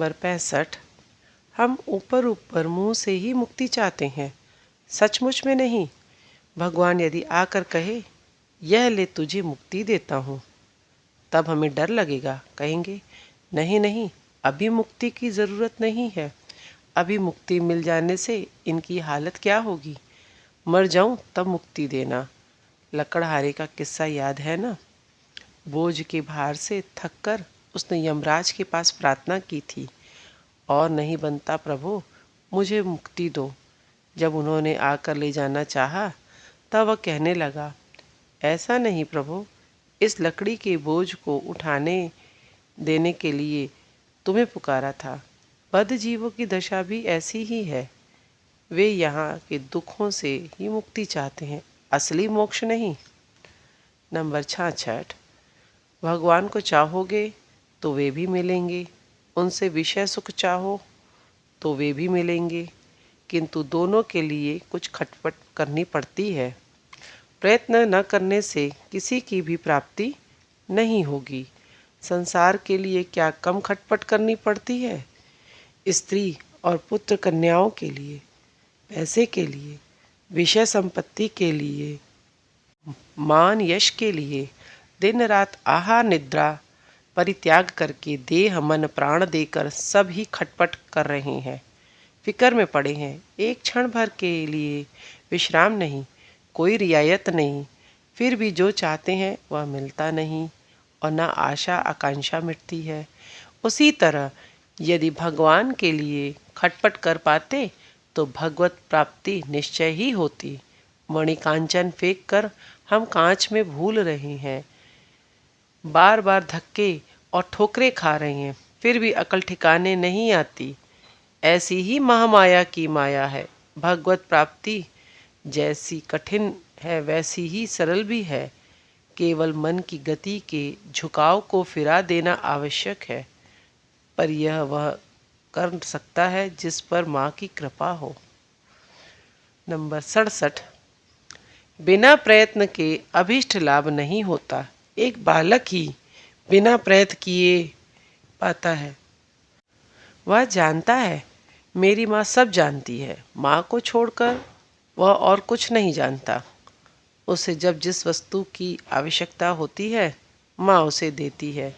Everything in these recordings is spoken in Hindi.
नंबर 65। हम ऊपर ऊपर मुंह से ही मुक्ति चाहते हैं, सचमुच में नहीं। भगवान यदि आकर कहे, यह ले तुझे मुक्ति देता हूँ, तब हमें डर लगेगा। कहेंगे, नहीं नहीं, अभी मुक्ति की ज़रूरत नहीं है। अभी मुक्ति मिल जाने से इनकी हालत क्या होगी। मर जाऊं तब मुक्ति देना। लकड़हारे का किस्सा याद है ना। बोझ के भार से थककर उसने यमराज के पास प्रार्थना की थी, और नहीं बनता प्रभु, मुझे मुक्ति दो। जब उन्होंने आकर ले जाना चाहा, तब वह कहने लगा, ऐसा नहीं प्रभु, इस लकड़ी के बोझ को उठाने देने के लिए तुम्हें पुकारा था। बद्ध जीवों की दशा भी ऐसी ही है। वे यहाँ के दुखों से ही मुक्ति चाहते हैं, असली मोक्ष नहीं। नंबर 66। भगवान को चाहोगे तो वे भी मिलेंगे, उनसे विषय सुख चाहो तो वे भी मिलेंगे, किंतु दोनों के लिए कुछ खटपट करनी पड़ती है। प्रयत्न न करने से किसी की भी प्राप्ति नहीं होगी। संसार के लिए क्या कम खटपट करनी पड़ती है। स्त्री और पुत्र कन्याओं के लिए, पैसे के लिए, विषय संपत्ति के लिए, मान यश के लिए दिन रात आहार निद्रा परित्याग करके देह मन प्राण देकर सब ही खटपट कर रहे हैं, फिक्र में पड़े हैं। एक क्षण भर के लिए विश्राम नहीं, कोई रियायत नहीं। फिर भी जो चाहते हैं वह मिलता नहीं, और न आशा आकांक्षा मिटती है। उसी तरह यदि भगवान के लिए खटपट कर पाते तो भगवत प्राप्ति निश्चय ही होती। मणिकांचन फेंक कर हम कांच में भूल रहे हैं, बार बार धक्के और ठोकरें खा रहे हैं, फिर भी अकल ठिकाने नहीं आती। ऐसी ही महामाया की माया है। भगवत प्राप्ति जैसी कठिन है वैसी ही सरल भी है। केवल मन की गति के झुकाव को फिरा देना आवश्यक है, पर यह वह कर सकता है जिस पर माँ की कृपा हो। नंबर 67। बिना प्रयत्न के अभीष्ट लाभ नहीं होता। एक बालक ही बिना प्रयत्न किए पाता है। वह जानता है मेरी माँ सब जानती है। माँ को छोड़कर वह और कुछ नहीं जानता। उसे जब जिस वस्तु की आवश्यकता होती है, माँ उसे देती है।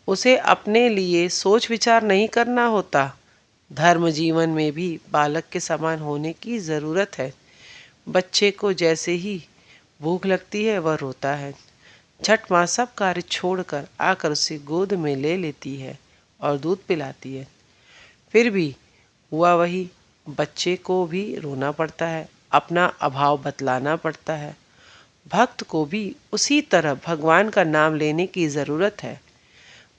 उसे अपने लिए सोच विचार नहीं करना होता। धर्म जीवन में भी बालक के समान होने की ज़रूरत है। बच्चे को जैसे ही भूख लगती है वह रोता है, झट माँ सब कार्य छोड़कर आकर उसे गोद में ले लेती है और दूध पिलाती है। फिर भी हुआ वही, बच्चे को भी रोना पड़ता है, अपना अभाव बतलाना पड़ता है। भक्त को भी उसी तरह भगवान का नाम लेने की ज़रूरत है।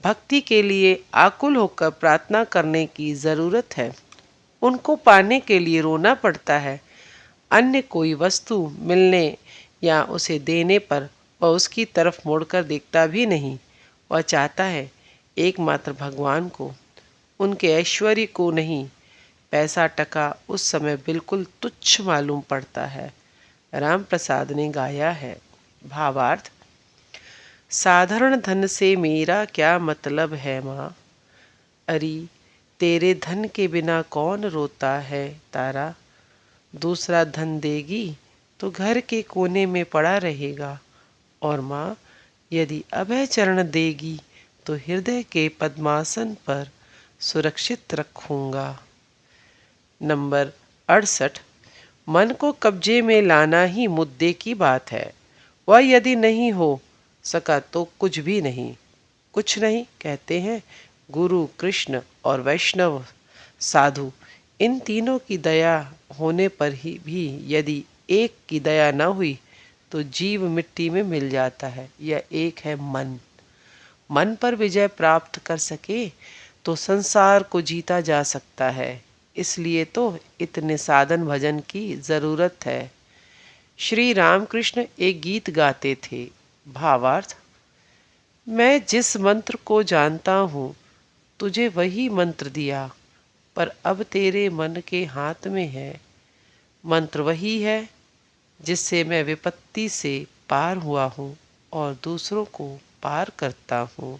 भक्ति के लिए आकुल होकर प्रार्थना करने की ज़रूरत है। उनको पाने के लिए रोना पड़ता है। अन्य कोई वस्तु मिलने या उसे देने पर वह उसकी तरफ मुड़कर देखता भी नहीं। वह चाहता है एकमात्र भगवान को, उनके ऐश्वर्य को नहीं। पैसा टका उस समय बिल्कुल तुच्छ मालूम पड़ता है। राम प्रसाद ने गाया है। भावार्थ, साधारण धन से मेरा क्या मतलब है माँ। अरे तेरे धन के बिना कौन रोता है तारा। दूसरा धन देगी तो घर के कोने में पड़ा रहेगा, और माँ यदि अभय चरण देगी तो हृदय के पद्मासन पर सुरक्षित रखूँगा। नंबर 68। मन को कब्जे में लाना ही मुद्दे की बात है। वह यदि नहीं हो सका तो कुछ भी नहीं। कुछ नहीं कहते हैं गुरु, कृष्ण और वैष्णव साधु, इन तीनों की दया होने पर ही भी यदि एक की दया न हुई तो जीव मिट्टी में मिल जाता है। यह एक है मन। मन पर विजय प्राप्त कर सके तो संसार को जीता जा सकता है। इसलिए तो इतने साधन भजन की ज़रूरत है। श्री रामकृष्ण एक गीत गाते थे। भावार्थ, मैं जिस मंत्र को जानता हूँ तुझे वही मंत्र दिया, पर अब तेरे मन के हाथ में है। मंत्र वही है जिससे मैं विपत्ति से पार हुआ हूँ और दूसरों को पार करता हूँ।